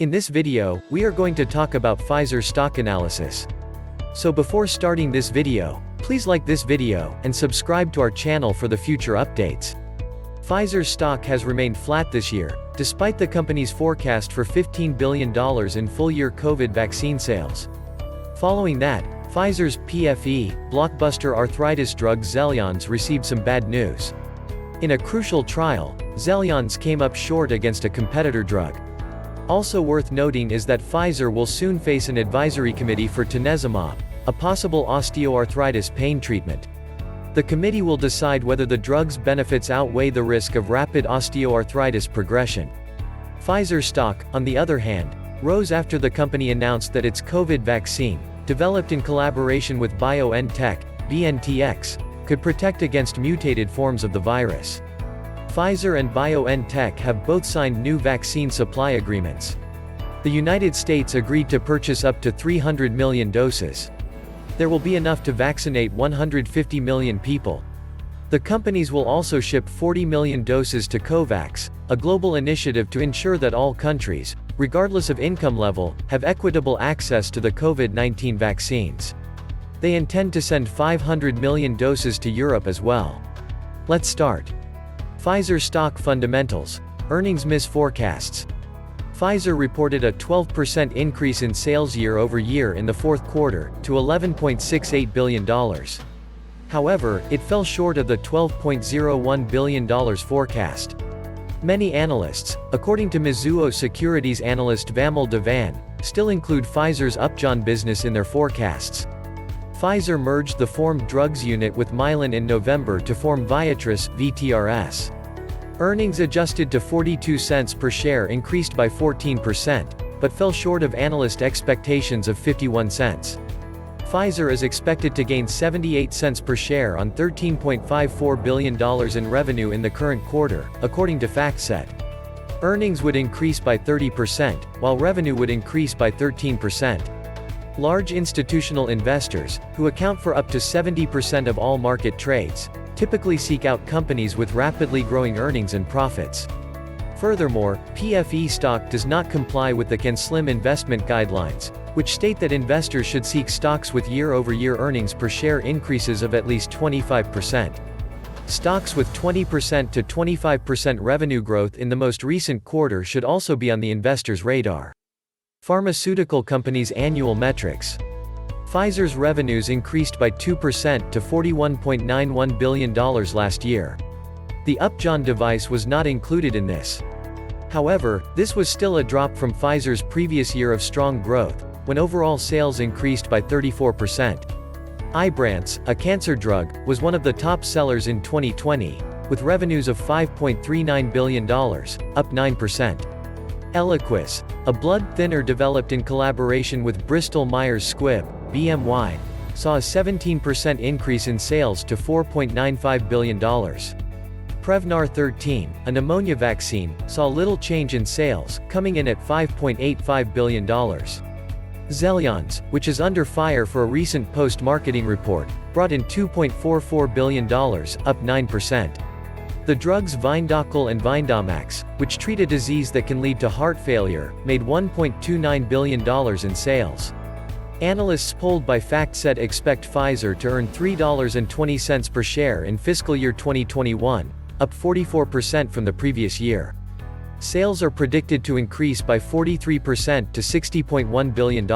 In this video, we are going to talk about Pfizer stock analysis. So before starting this video, please like this video, and subscribe to our channel for the future updates. Pfizer's stock has remained flat this year, despite the company's forecast for $15 billion in full-year COVID vaccine sales. Following that, Pfizer's PFE, blockbuster arthritis drug Xeljanz received some bad news. In a crucial trial, Xeljanz came up short against a competitor drug. Also worth noting is that Pfizer will soon face an advisory committee for tanezumab, a possible osteoarthritis pain treatment. The committee will decide whether the drug's benefits outweigh the risk of rapid osteoarthritis progression. Pfizer stock, on the other hand, rose after the company announced that its COVID vaccine, developed in collaboration with BioNTech, BNTX, could protect against mutated forms of the virus. Pfizer and BioNTech have both signed new vaccine supply agreements. The United States agreed to purchase up to 300 million doses. There will be enough to vaccinate 150 million people. The companies will also ship 40 million doses to COVAX, a global initiative to ensure that all countries, regardless of income level, have equitable access to the COVID-19 vaccines. They intend to send 500 million doses to Europe as well. Let's start. Pfizer stock fundamentals. Earnings miss forecasts. Pfizer reported a 12% increase in sales year-over-year in the fourth quarter, to $11.68 billion. However, it fell short of the $12.01 billion forecast. Many analysts, according to Mizuho Securities analyst Vamil Divan, still include Pfizer's Upjohn business in their forecasts. Pfizer merged the formed drugs unit with Mylan in November to form Viatris, VTRS. Earnings adjusted to 42 cents per share increased by 14%, but fell short of analyst expectations of 51 cents. Pfizer is expected to gain 78 cents per share on $13.54 billion in revenue in the current quarter, according to FactSet. Earnings would increase by 30%, while revenue would increase by 13%. Large institutional investors, who account for up to 70% of all market trades, typically seek out companies with rapidly growing earnings and profits. Furthermore, PFE stock does not comply with the CanSlim investment guidelines, which state that investors should seek stocks with year-over-year earnings per share increases of at least 25%. Stocks with 20% to 25% revenue growth in the most recent quarter should also be on the investor's radar. Pharmaceutical companies' annual metrics. Pfizer's revenues increased by 2% to $41.91 billion last year. The Upjohn device was not included in this. However, this was still a drop from Pfizer's previous year of strong growth, when overall sales increased by 34%. Ibrance, a cancer drug, was one of the top sellers in 2020, with revenues of $5.39 billion, up 9%. Eliquis, a blood thinner developed in collaboration with Bristol Myers Squibb, BMY, saw a 17% increase in sales to $4.95 billion. Prevnar 13, a pneumonia vaccine, saw little change in sales, coming in at $5.85 billion. Xeljanz, which is under fire for a recent post-marketing report, brought in $2.44 billion, up 9%. The drugs Vyndaqel and Vyndamax, which treat a disease that can lead to heart failure, made $1.29 billion in sales. Analysts polled by FactSet expect Pfizer to earn $3.20 per share in fiscal year 2021, up 44% from the previous year. Sales are predicted to increase by 43% to $60.1 billion.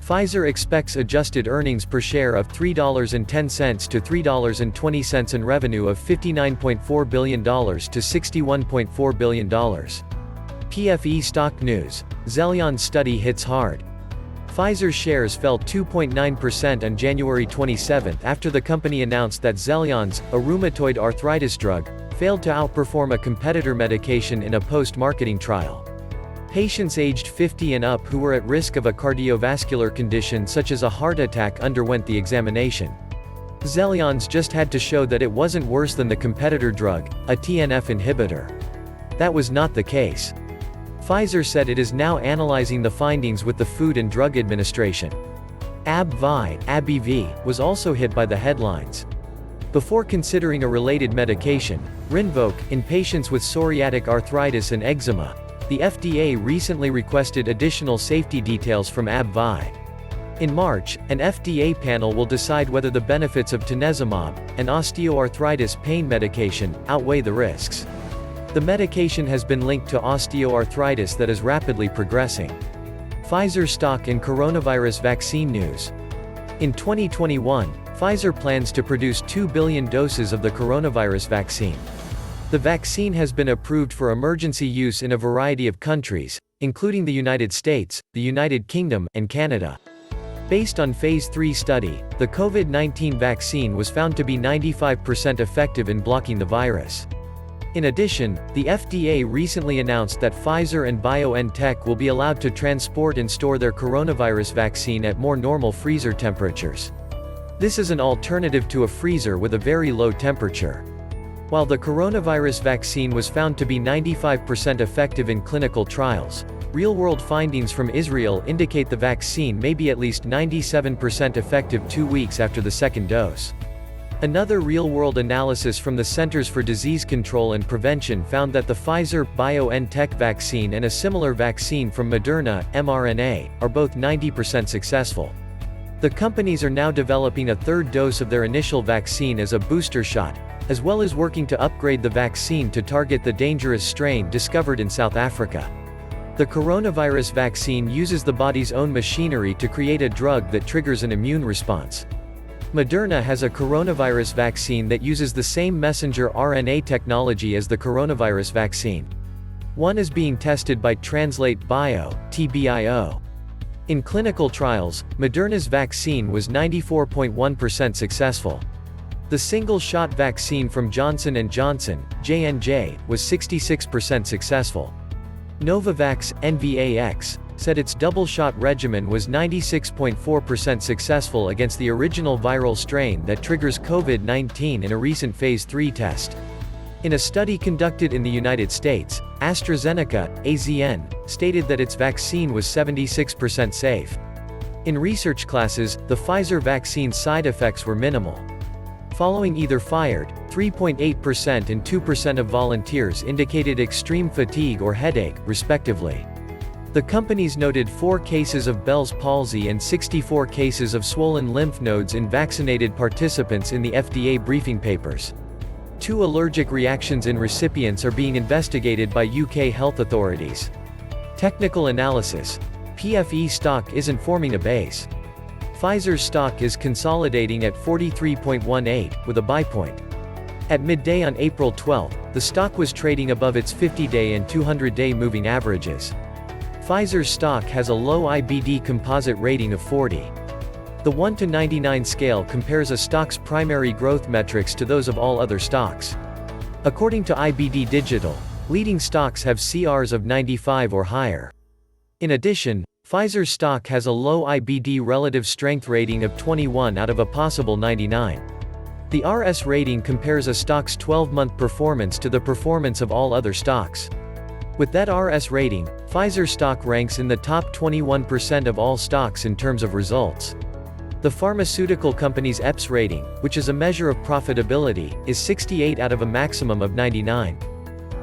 Pfizer expects adjusted earnings per share of $3.10 to $3.20 and revenue of $59.4 billion to $61.4 billion. PFE stock news. Xeljanz study hits hard. Pfizer's shares fell 2.9% on January 27 after the company announced that Xeljanz, a rheumatoid arthritis drug, failed to outperform a competitor medication in a post-marketing trial. Patients aged 50 and up who were at risk of a cardiovascular condition such as a heart attack underwent the examination. Xeljanz just had to show that it wasn't worse than the competitor drug, a TNF inhibitor. That was not the case. Pfizer said it is now analyzing the findings with the Food and Drug Administration. AbbVie, was also hit by the headlines. Before considering a related medication, Rinvoq, in patients with psoriatic arthritis and eczema, the FDA recently requested additional safety details from AbbVie. In March, an FDA panel will decide whether the benefits of tanezumab, an osteoarthritis pain medication, outweigh the risks. The medication has been linked to osteoarthritis that is rapidly progressing. Pfizer stock in coronavirus vaccine news. In 2021, Pfizer plans to produce 2 billion doses of the coronavirus vaccine. The vaccine has been approved for emergency use in a variety of countries, including the United States, the United Kingdom, and Canada. Based on Phase 3 study, the COVID-19 vaccine was found to be 95% effective in blocking the virus. In addition, the FDA recently announced that Pfizer and BioNTech will be allowed to transport and store their coronavirus vaccine at more normal freezer temperatures. This is an alternative to a freezer with a very low temperature. While the coronavirus vaccine was found to be 95% effective in clinical trials, real-world findings from Israel indicate the vaccine may be at least 97% effective 2 weeks after the second dose. Another real-world analysis from the Centers for Disease Control and Prevention found that the Pfizer-BioNTech vaccine and a similar vaccine from Moderna, mRNA, are both 90% successful. The companies are now developing a third dose of their initial vaccine as a booster shot, as well as working to upgrade the vaccine to target the dangerous strain discovered in South Africa. The coronavirus vaccine uses the body's own machinery to create a drug that triggers an immune response. Moderna has a coronavirus vaccine that uses the same messenger RNA technology as the coronavirus vaccine. One is being tested by Translate Bio, TBIO. In clinical trials, Moderna's vaccine was 94.1% successful. The single-shot vaccine from Johnson & Johnson, J&J, was 66% successful. Novavax, NVAX, said its double-shot regimen was 96.4% successful against the original viral strain that triggers COVID-19 in a recent Phase 3 test. In a study conducted in the United States, AstraZeneca, AZN, stated that its vaccine was 76% safe. In research classes, the Pfizer vaccine's side effects were minimal. Following either fired, 3.8% and 2% of volunteers indicated extreme fatigue or headache, respectively. The companies noted 4 cases of Bell's palsy and 64 cases of swollen lymph nodes in vaccinated participants in the FDA briefing papers. 2 allergic reactions in recipients are being investigated by UK health authorities. Technical analysis. PFE stock isn't forming a base. Pfizer's stock is consolidating at 43.18, with a buy point. At midday on April 12, the stock was trading above its 50-day and 200-day moving averages. Pfizer's stock has a low IBD composite rating of 40. The 1 to 99 scale compares a stock's primary growth metrics to those of all other stocks. According to IBD Digital, leading stocks have CRs of 95 or higher. In addition, Pfizer's stock has a low IBD relative strength rating of 21 out of a possible 99. The RS rating compares a stock's 12-month performance to the performance of all other stocks. With that RS rating, Pfizer stock ranks in the top 21% of all stocks in terms of results. The pharmaceutical company's EPS rating, which is a measure of profitability, is 68 out of a maximum of 99.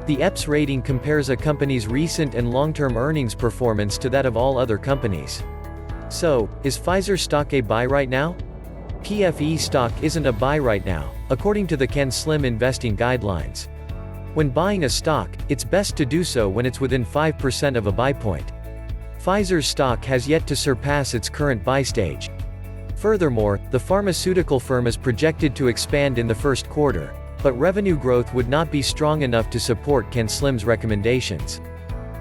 The EPS rating compares a company's recent and long-term earnings performance to that of all other companies. So, is Pfizer stock a buy right now? PFE stock isn't a buy right now, according to the CanSlim investing guidelines. When buying a stock, it's best to do so when it's within 5% of a buy point. Pfizer's stock has yet to surpass its current buy stage. Furthermore, the pharmaceutical firm is projected to expand in the first quarter, but revenue growth would not be strong enough to support CanSlim's recommendations.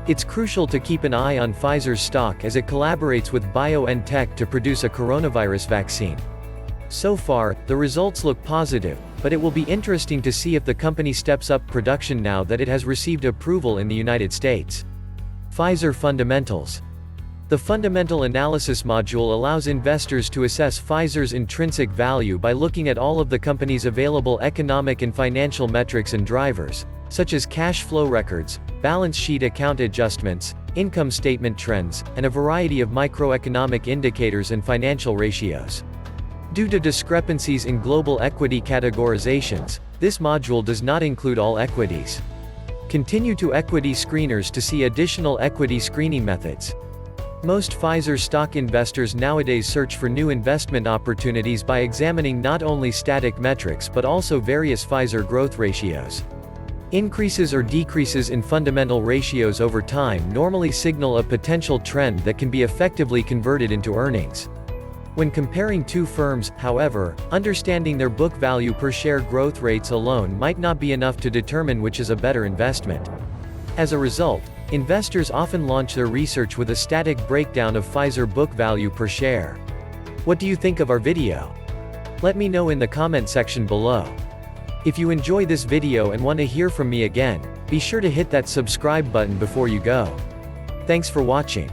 It's crucial to keep an eye on Pfizer's stock as it collaborates with BioNTech to produce a coronavirus vaccine. So far, the results look positive, but it will be interesting to see if the company steps up production now that it has received approval in the United States. Pfizer Fundamentals. The Fundamental Analysis module allows investors to assess Pfizer's intrinsic value by looking at all of the company's available economic and financial metrics and drivers, such as cash flow records, balance sheet account adjustments, income statement trends, and a variety of microeconomic indicators and financial ratios. Due to discrepancies in global equity categorizations, this module does not include all equities. Continue to equity screeners to see additional equity screening methods. Most Pfizer stock investors nowadays search for new investment opportunities by examining not only static metrics but also various Pfizer growth ratios. Increases or decreases in fundamental ratios over time normally signal a potential trend that can be effectively converted into earnings. When comparing two firms, however, understanding their book value per share growth rates alone might not be enough to determine which is a better investment. As a result, investors often launch their research with a static breakdown of Pfizer book value per share. What do you think of our video? Let me know in the comment section below. If you enjoy this video and want to hear from me again, be sure to hit that subscribe button before you go. Thanks for watching.